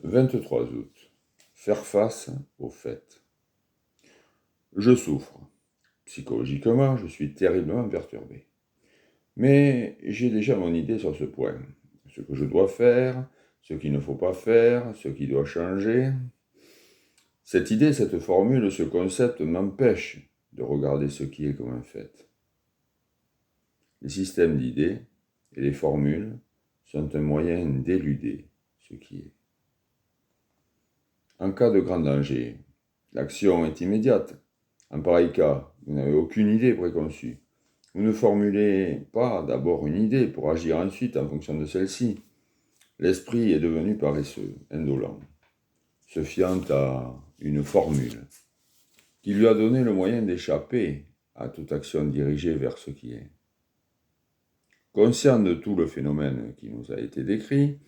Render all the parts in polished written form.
23 août. Faire face au fait. Je souffre. Psychologiquement, je suis terriblement perturbé. Mais j'ai déjà mon idée sur ce point. Ce que je dois faire, ce qu'il ne faut pas faire, ce qui doit changer. Cette idée, cette formule, ce concept m'empêche de regarder ce qui est comme un fait. Les systèmes d'idées et les formules sont un moyen d'éluder ce qui est. En cas de grand danger, l'action est immédiate. En pareil cas, vous n'avez aucune idée préconçue. Vous ne formulez pas d'abord une idée pour agir ensuite en fonction de celle-ci. L'esprit est devenu paresseux, indolent, se fiant à une formule qui lui a donné le moyen d'échapper à toute action dirigée vers ce qui est. Conscient de tout le phénomène qui nous a été décrit,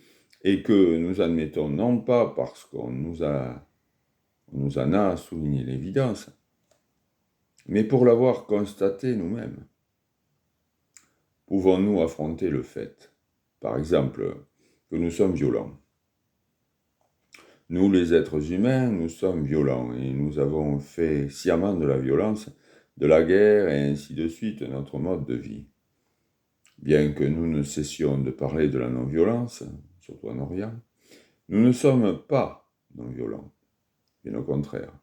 et que nous admettons non pas parce qu'on nous en a souligné l'évidence, mais pour l'avoir constaté nous-mêmes. Pouvons-nous affronter le fait, par exemple, que nous sommes violents? Nous, les êtres humains, nous sommes violents et nous avons fait sciemment de la violence, de la guerre et ainsi de suite notre mode de vie. Bien que nous ne cessions de parler de la non-violence, surtout en Orient, nous ne sommes pas non-violents, bien au contraire,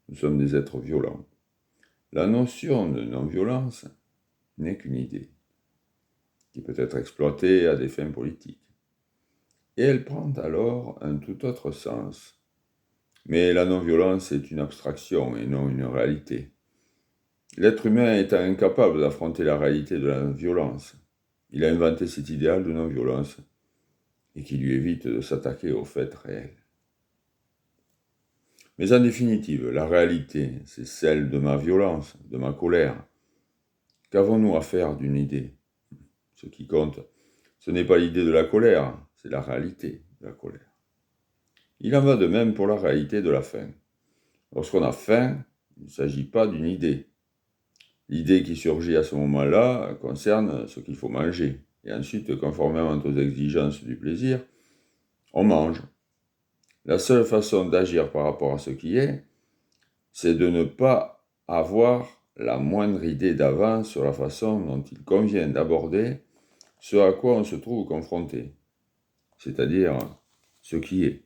nous sommes des êtres violents. La notion de non-violence n'est qu'une idée, qui peut être exploitée à des fins politiques. Et elle prend alors un tout autre sens. Mais la non-violence est une abstraction et non une réalité. L'être humain étant incapable d'affronter la réalité de la violence, il a inventé cet idéal de non-violence et qui lui évite de s'attaquer aux faits réels. Mais en définitive, la réalité, c'est celle de ma violence, de ma colère. Qu'avons-nous à faire d'une idée? Ce qui compte, ce n'est pas l'idée de la colère, c'est la réalité de la colère. Il en va de même pour la réalité de la faim. Lorsqu'on a faim, il ne s'agit pas d'une idée. L'idée qui surgit à ce moment-là concerne ce qu'il faut manger. Et ensuite, conformément aux exigences du plaisir, on mange. La seule façon d'agir par rapport à ce qui est, c'est de ne pas avoir la moindre idée d'avance sur la façon dont il convient d'aborder ce à quoi on se trouve confronté, c'est-à-dire ce qui est.